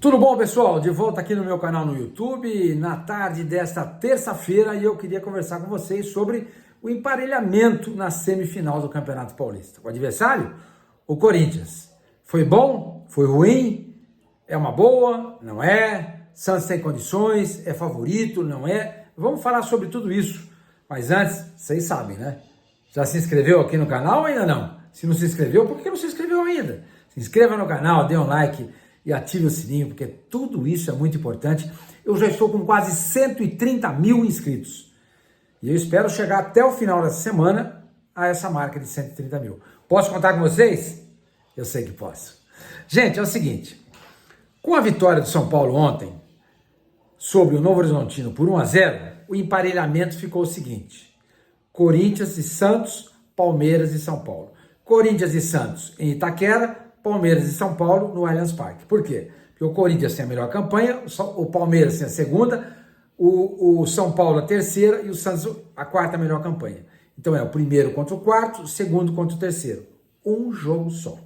Tudo bom, pessoal? De volta aqui no meu canal no YouTube, na tarde desta terça-feira, e eu queria conversar com vocês sobre o emparelhamento na semifinal do Campeonato Paulista. O adversário? O Corinthians. Foi bom? Foi ruim? É uma boa? Não é? Santos tem condições? É favorito? Não é? Vamos falar sobre tudo isso. Mas antes, vocês sabem, né? Já se inscreveu aqui no canal ou ainda não? Se não se inscreveu, por que não se inscreveu ainda? Se inscreva no canal, dê um like e ative o sininho, porque tudo isso é muito importante. Eu já estou com quase 130 mil inscritos. E eu espero chegar até o final dessa semana a essa marca de 130 mil. Posso contar com vocês? Eu sei que posso. Gente, é o seguinte. Com a vitória do São Paulo ontem sobre o Novo Horizontino por 1-0, o emparelhamento ficou o seguinte. Corinthians e Santos, Palmeiras e São Paulo. Corinthians e Santos em Itaquera, Palmeiras e São Paulo no Allianz Parque. Por quê? Porque o Corinthians tem a melhor campanha, o Palmeiras tem a segunda, o São Paulo a terceira e o Santos a quarta melhor campanha. Então é o primeiro contra o quarto, o segundo contra o terceiro. Um jogo só.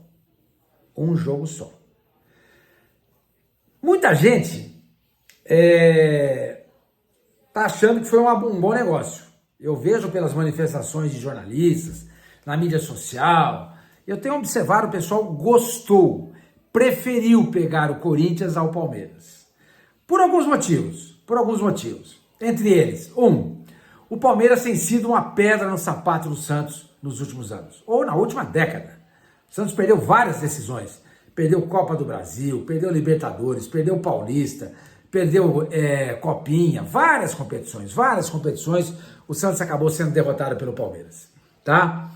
Um jogo só. Muita gente tá achando que foi um bom negócio. Eu vejo pelas manifestações de jornalistas, na mídia social. Eu tenho observado, o pessoal gostou, preferiu pegar o Corinthians ao Palmeiras. Por alguns motivos. Entre eles, o Palmeiras tem sido uma pedra no sapato do Santos nos últimos anos, ou na última década. O Santos perdeu várias decisões, perdeu Copa do Brasil, perdeu Libertadores, perdeu Paulista, perdeu Copinha, várias competições, o Santos acabou sendo derrotado pelo Palmeiras, tá?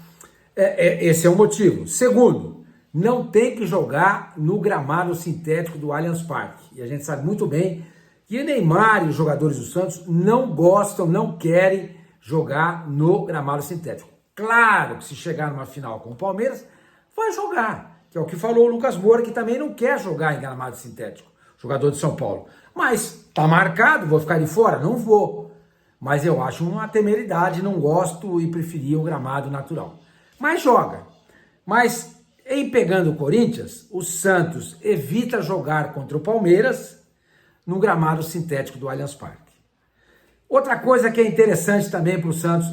Esse é o motivo. Segundo, não tem que jogar no gramado sintético do Allianz Parque. E a gente sabe muito bem que Neymar e os jogadores do Santos não gostam, não querem jogar no gramado sintético. Claro que se chegar numa final com o Palmeiras, vai jogar. Que é o que falou o Lucas Moura, que também não quer jogar em gramado sintético, jogador de São Paulo. Mas tá marcado, vou ficar de fora? Não vou. Mas eu acho uma temeridade, não gosto e preferia um gramado natural. Mas joga. Mas em pegando o Corinthians, o Santos evita jogar contra o Palmeiras no gramado sintético do Allianz Parque. Outra coisa que é interessante também para o Santos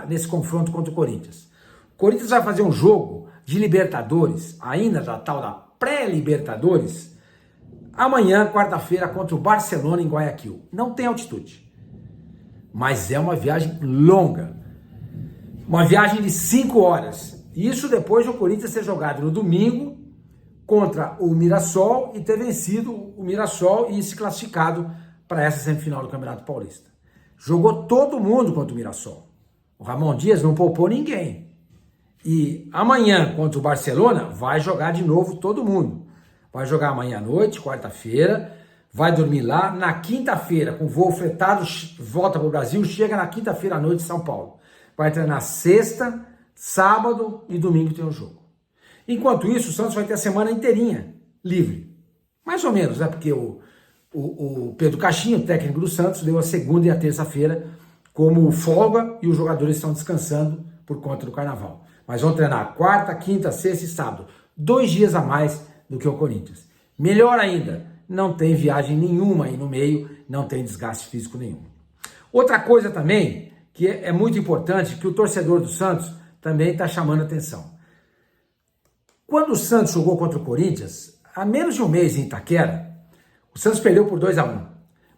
nesse confronto contra o Corinthians. O Corinthians vai fazer um jogo de Libertadores, ainda da tal da pré-Libertadores, amanhã, quarta-feira, contra o Barcelona em Guayaquil. Não tem altitude, mas é uma viagem longa. Uma viagem de 5 horas. Isso depois do Corinthians ter jogado no domingo contra o Mirassol e ter vencido o Mirassol e se classificado para essa semifinal do Campeonato Paulista. Jogou todo mundo contra o Mirassol. O Ramon Dias não poupou ninguém. E amanhã contra o Barcelona vai jogar de novo todo mundo. Vai jogar amanhã à noite, quarta-feira, vai dormir lá. Na quinta-feira, com voo fretado, volta para o Brasil, chega na quinta-feira à noite em São Paulo. Vai treinar sexta, sábado e domingo tem o jogo. Enquanto isso, o Santos vai ter a semana inteirinha livre. Mais ou menos, né? Porque o Pedro Caixinha, técnico do Santos, deu a segunda e a terça-feira como folga e os jogadores estão descansando por conta do carnaval. Mas vão treinar quarta, quinta, sexta e sábado. 2 dias a mais do que o Corinthians. Melhor ainda, não tem viagem nenhuma aí no meio, não tem desgaste físico nenhum. Outra coisa também que é muito importante, que o torcedor do Santos também está chamando atenção. Quando o Santos jogou contra o Corinthians, há menos de um mês em Itaquera, o Santos perdeu por 2-1.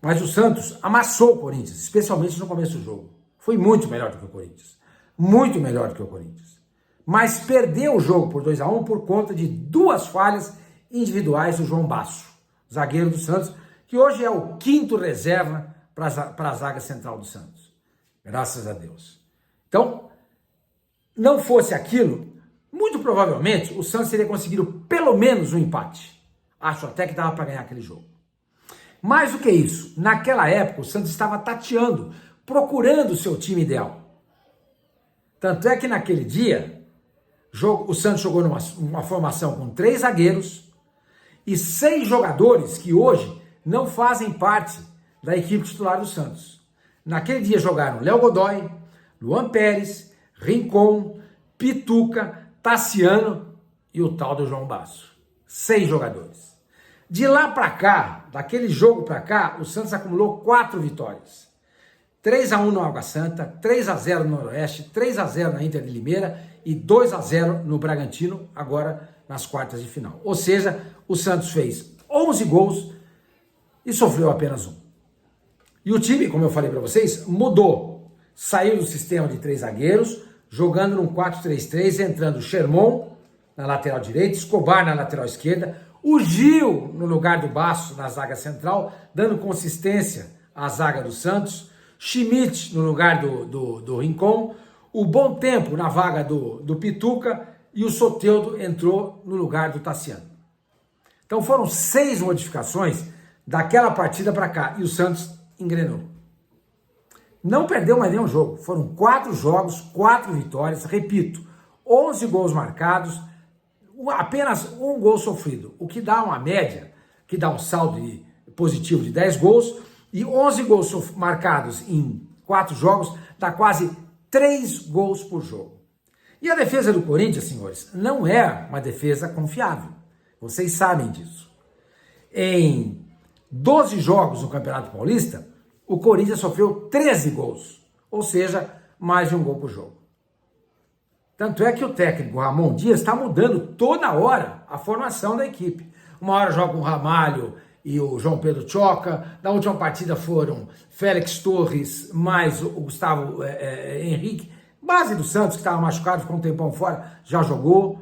Mas o Santos amassou o Corinthians, especialmente no começo do jogo. Foi muito melhor do que o Corinthians. Muito melhor do que o Corinthians. Mas perdeu o jogo por 2-1 por conta de 2 falhas individuais do João Basso, zagueiro do Santos, que hoje é o 5º reserva para a zaga central do Santos. Graças a Deus. Então, não fosse aquilo, muito provavelmente o Santos teria conseguido pelo menos um empate. Acho até que dava para ganhar aquele jogo. Mais do que isso, naquela época o Santos estava tateando, procurando o seu time ideal. Tanto é que naquele dia, o Santos jogou numa formação com 3 zagueiros e 6 jogadores que hoje não fazem parte da equipe titular do Santos. Naquele dia jogaram Léo Godoy, Luan Pérez, Rincon, Pituca, Tassiano e o tal do João Basso. 6 jogadores. De lá para cá, daquele jogo para cá, o Santos acumulou 4 vitórias. 3-1 no Água Santa, 3-0 no Noroeste, 3-0 na Inter de Limeira e 2-0 no Bragantino, agora nas quartas de final. Ou seja, o Santos fez 11 gols e sofreu apenas um. E o time, como eu falei para vocês, mudou. Saiu do sistema de 3 zagueiros, jogando num 4-3-3, entrando Sherman na lateral direita, Escobar na lateral esquerda, o Gil no lugar do Basso na zaga central, dando consistência à zaga do Santos, Schmidt no lugar do Rincon, o Bom Tempo na vaga do Pituca e o Soteldo entrou no lugar do Tassiano. Então foram 6 modificações daquela partida para cá e o Santos engrenou. Não perdeu mais nenhum jogo, foram 4 jogos, 4 vitórias, repito, 11 gols marcados, apenas um gol sofrido, o que dá uma média, que dá um saldo positivo de 10 gols, e 11 gols marcados em 4 jogos, dá quase 3 gols por jogo. E a defesa do Corinthians, senhores, não é uma defesa confiável. Vocês sabem disso. Em 12 jogos no Campeonato Paulista, o Corinthians sofreu 13 gols, ou seja, mais de um gol por jogo. Tanto é que o técnico Ramon Dias está mudando toda hora a formação da equipe. Uma hora joga o Ramalho e o João Pedro Choca. Na última partida foram Félix Torres mais o Gustavo Henrique. Base do Santos, que estava machucado, ficou um tempão fora, já jogou.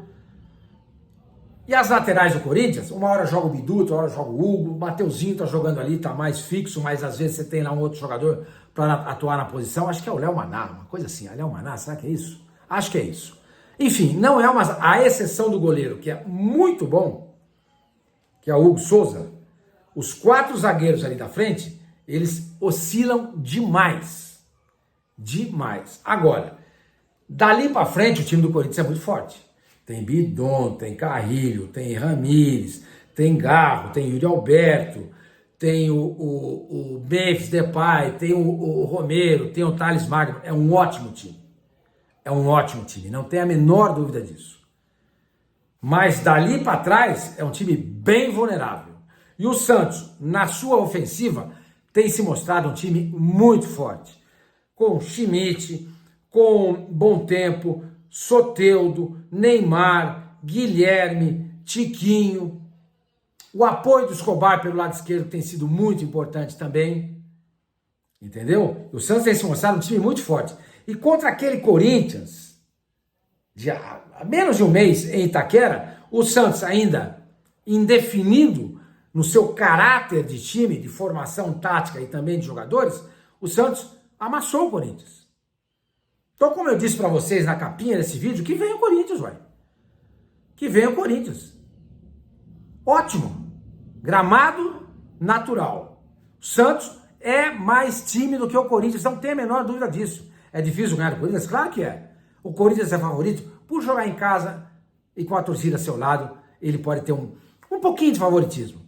E as laterais do Corinthians, uma hora joga o Bidu, outra hora joga o Hugo. O Mateuzinho está jogando ali, está mais fixo, mas às vezes você tem lá um outro jogador para atuar na posição. Acho que é o Léo Maná, uma coisa assim. Léo Maná, será que é isso? Acho que é isso. Enfim, não é a exceção do goleiro, que é muito bom, que é o Hugo Souza. Os 4 zagueiros ali da frente, eles oscilam demais. Demais. Agora, dali para frente, o time do Corinthians é muito forte. Tem Bidon, tem Carrilho, tem Ramires, tem Garro, tem Yuri Alberto, tem o Memphis Depay, tem o Romero, tem o Thales Magno. É um ótimo time. É um ótimo time, não tem a menor dúvida disso. Mas dali para trás é um time bem vulnerável. E o Santos, na sua ofensiva, tem se mostrado um time muito forte. Com Schmidt, com Bom Tempo, Soteldo, Neymar, Guilherme, Tiquinho. O apoio do Escobar pelo lado esquerdo tem sido muito importante também. Entendeu? O Santos tem se mostrado um time muito forte. E contra aquele Corinthians, há menos de um mês em Itaquera, o Santos ainda indefinido no seu caráter de time, de formação tática e também de jogadores, o Santos amassou o Corinthians. Então, como eu disse para vocês na capinha desse vídeo, que vem o Corinthians, ué. Que vem o Corinthians. Ótimo. Gramado natural. O Santos é mais time do que o Corinthians, não tem a menor dúvida disso. É difícil ganhar do Corinthians? Claro que é. O Corinthians é favorito por jogar em casa e com a torcida a seu lado, ele pode ter um pouquinho de favoritismo.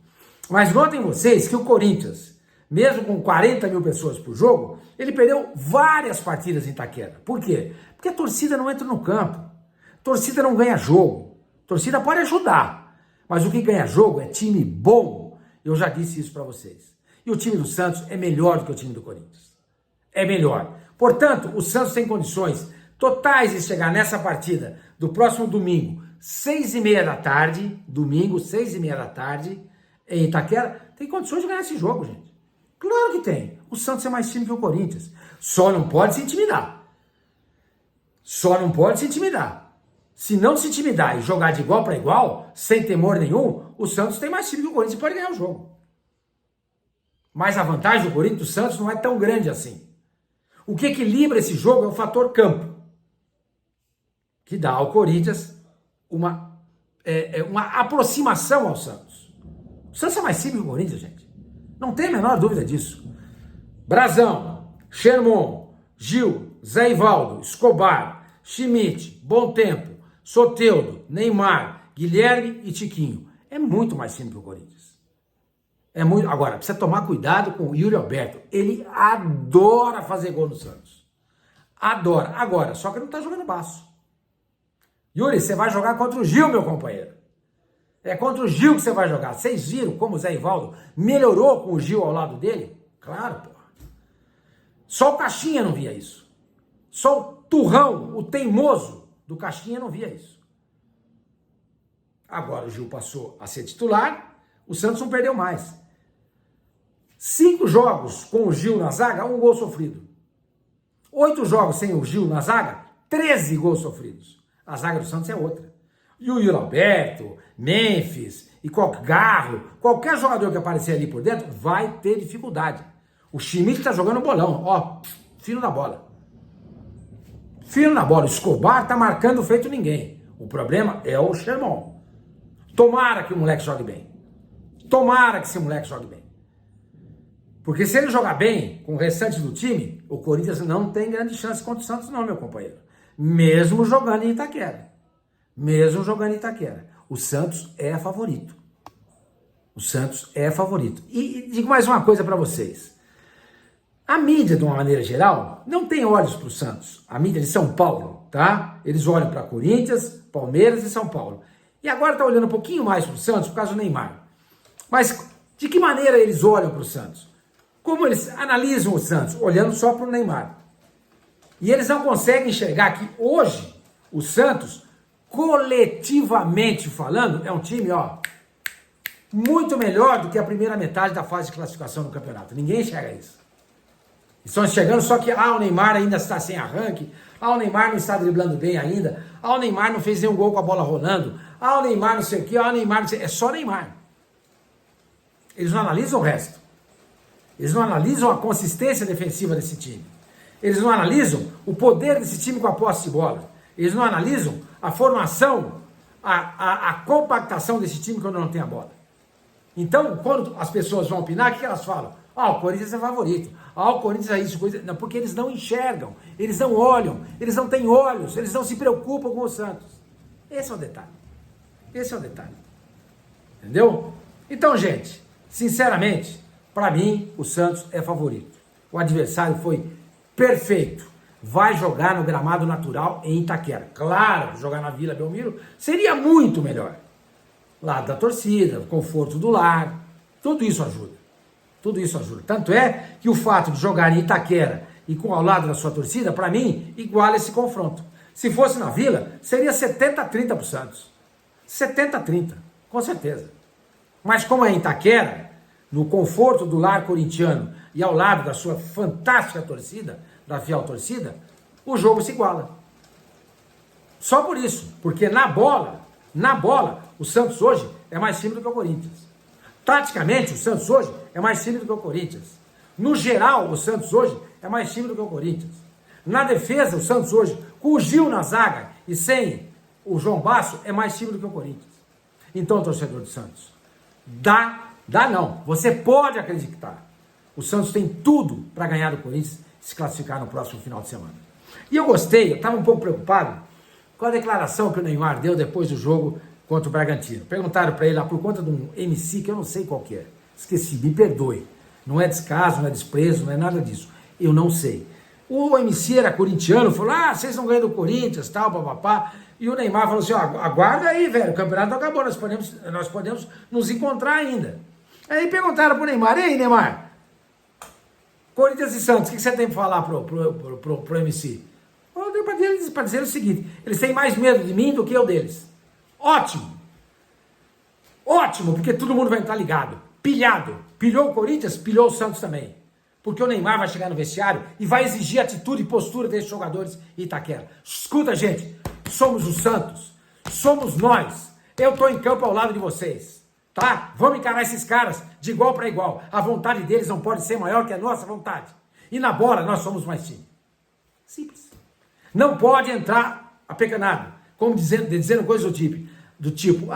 Mas notem vocês que o Corinthians, mesmo com 40 mil pessoas por jogo, ele perdeu várias partidas em Itaquera. Por quê? Porque a torcida não entra no campo. A torcida não ganha jogo. A torcida pode ajudar, mas o que ganha jogo é time bom. Eu já disse isso para vocês. E o time do Santos é melhor do que o time do Corinthians. É melhor. Portanto, o Santos tem condições totais de chegar nessa partida do próximo domingo, 6h30 da tarde, domingo, 6h30 da tarde, em Itaquera, tem condições de ganhar esse jogo, gente. Claro que tem. O Santos é mais time que o Corinthians. Só não pode se intimidar. Só não pode se intimidar. Se não se intimidar e jogar de igual para igual, sem temor nenhum, o Santos tem mais time que o Corinthians e pode ganhar o jogo. Mas a vantagem do Corinthians, do Santos, não é tão grande assim. O que equilibra esse jogo é o fator campo, que dá ao Corinthians uma aproximação ao Santos. O Santos é mais time que o Corinthians, gente. Não tem a menor dúvida disso. Brazão, Sherman, Gil, Zé Ivaldo, Escobar, Schmidt, Bom Tempo, Soteldo, Neymar, Guilherme e Tiquinho. É muito mais time que o Corinthians. É muito. Agora, precisa tomar cuidado com o Yuri Alberto. Ele adora fazer gol no Santos. Adora. Agora, só que ele não tá jogando baço. Yuri, você vai jogar contra o Gil, meu companheiro. É contra o Gil que você vai jogar. Vocês viram como o Zé Ivaldo melhorou com o Gil ao lado dele? Claro, pô. Só o Caixinha não via isso. Só o turrão, o teimoso do Caixinha não via isso. Agora o Gil passou a ser titular, o Santos não perdeu mais. 5 jogos com o Gil na zaga, 1 gol sofrido. 8 jogos sem o Gil na zaga, 13 gols sofridos. A zaga do Santos é outra. E o Yuri Alberto, Memphis e Garro, qualquer jogador que aparecer ali por dentro vai ter dificuldade. O Schmidt tá jogando bolão, ó, fino na bola. Fino na bola. O Escobar tá marcando feito ninguém. O problema é o Sherman. Tomara que o moleque jogue bem. Tomara que esse moleque jogue bem. Porque se ele jogar bem com o restante do time, o Corinthians não tem grande chance contra o Santos não, meu companheiro. Mesmo jogando em Itaquera. Mesmo jogando em Itaquera. O Santos é favorito. O Santos é favorito. E digo mais uma coisa para vocês. A mídia, de uma maneira geral, não tem olhos para o Santos. A mídia de São Paulo, tá? Eles olham para Corinthians, Palmeiras e São Paulo. E agora está olhando um pouquinho mais para o Santos por causa do Neymar. Mas de que maneira eles olham para o Santos? Como eles analisam o Santos? Olhando só para o Neymar. E eles não conseguem enxergar que hoje o Santos, coletivamente falando, é um time, ó, muito melhor do que a primeira metade da fase de classificação do campeonato. Ninguém enxerga isso. Estão enxergando só que o Neymar ainda está sem arranque, o Neymar não está driblando bem ainda, o Neymar não fez nenhum gol com a bola rolando, o Neymar não sei o que, o Neymar não sei... É só Neymar. Eles não analisam o resto. Eles não analisam a consistência defensiva desse time. Eles não analisam o poder desse time com a posse de bola. Eles não analisam a formação, a compactação desse time quando não tem a bola. Então, quando as pessoas vão opinar, o que elas falam? O Corinthians é favorito. O Corinthians é isso, coisa... Não, porque eles não enxergam, eles não olham, eles não têm olhos, eles não se preocupam com o Santos. Esse é o detalhe. Esse é o detalhe. Entendeu? Então, gente, sinceramente, para mim, o Santos é favorito. O adversário foi perfeito. Vai jogar no gramado natural em Itaquera. Claro que jogar na Vila Belmiro seria muito melhor. Lado da torcida, conforto do lar, tudo isso ajuda. Tudo isso ajuda. Tanto é que o fato de jogar em Itaquera e com ao lado da sua torcida, para mim, iguala esse confronto. Se fosse na Vila, seria 70-30 para o Santos. 70-30, com certeza. Mas como é em Itaquera, no conforto do lar corintiano e ao lado da sua fantástica torcida, da fiel torcida, o jogo se iguala. Só por isso, porque na bola, o Santos hoje é mais time do que o Corinthians. Taticamente, o Santos hoje é mais time do que o Corinthians. No geral, o Santos hoje é mais time do que o Corinthians. Na defesa, o Santos hoje, com o Gil na zaga e sem o João Basso, é mais time do que o Corinthians. Então, torcedor do Santos, dá não. Você pode acreditar. O Santos tem tudo para ganhar do Corinthians e se classificar no próximo final de semana. E eu gostei, eu estava um pouco preocupado com a declaração que o Neymar deu depois do jogo contra o Bragantino. Perguntaram para ele lá por conta de um MC que eu não sei qual que é. Esqueci, me perdoe. Não é descaso, não é desprezo, não é nada disso. Eu não sei. O MC era corintiano, falou, vocês não ganham do Corinthians, tal, papapá. E o Neymar falou assim, aguarda aí, velho, o campeonato não acabou, nós podemos nos encontrar ainda. Aí perguntaram pro Neymar, e aí, Neymar? Corinthians e Santos, o que você tem para falar pro MC? Eu dei para dizer o seguinte, eles têm mais medo de mim do que eu deles. Ótimo! Ótimo, porque todo mundo vai estar ligado, pilhado. Pilhou o Corinthians, pilhou o Santos também. Porque o Neymar vai chegar no vestiário e vai exigir atitude e postura desses jogadores em Itaquera. Escuta, gente, somos o Santos, somos nós. Eu estou em campo ao lado de vocês, tá? Vamos encarar esses caras de igual para igual. A vontade deles não pode ser maior que a nossa vontade. E na bola nós somos mais time. Simples. Não pode entrar apecanado, como dizendo coisas do tipo,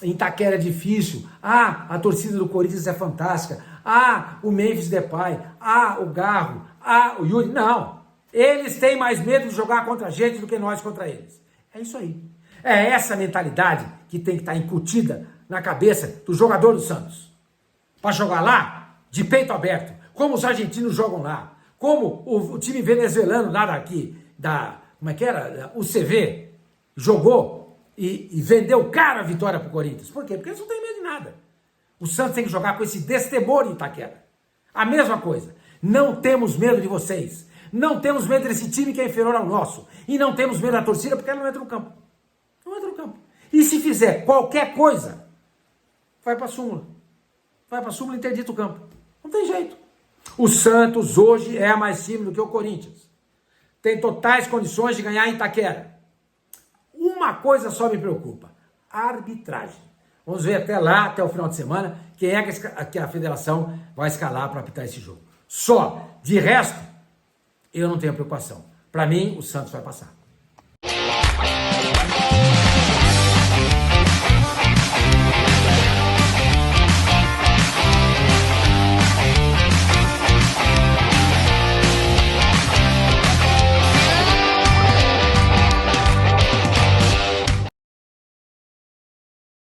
em Itaquera é difícil, a torcida do Corinthians é fantástica, o Memphis Depay, o Garro, o Yuri. Não, eles têm mais medo de jogar contra a gente do que nós contra eles. É isso aí. É essa mentalidade que tem que estar incutida na cabeça do jogador do Santos. Para jogar lá, de peito aberto, como os argentinos jogam lá, como o time venezuelano lá daqui, como é que era? O CV jogou e vendeu caro a vitória pro Corinthians. Por quê? Porque eles não têm medo de nada. O Santos tem que jogar com esse destemor em Itaquera. A mesma coisa. Não temos medo de vocês. Não temos medo desse time que é inferior ao nosso. E não temos medo da torcida porque ela não entra no campo. Não entra no campo. E se fizer qualquer coisa, vai para a súmula. Vai para a súmula e interdita o campo. Não tem jeito. O Santos hoje é mais time do que o Corinthians. Tem totais condições de ganhar em Itaquera. Uma coisa só me preocupa. A arbitragem. Vamos ver até lá, até o final de semana, quem é que a federação vai escalar para apitar esse jogo. Só. De resto, eu não tenho preocupação. Para mim, o Santos vai passar.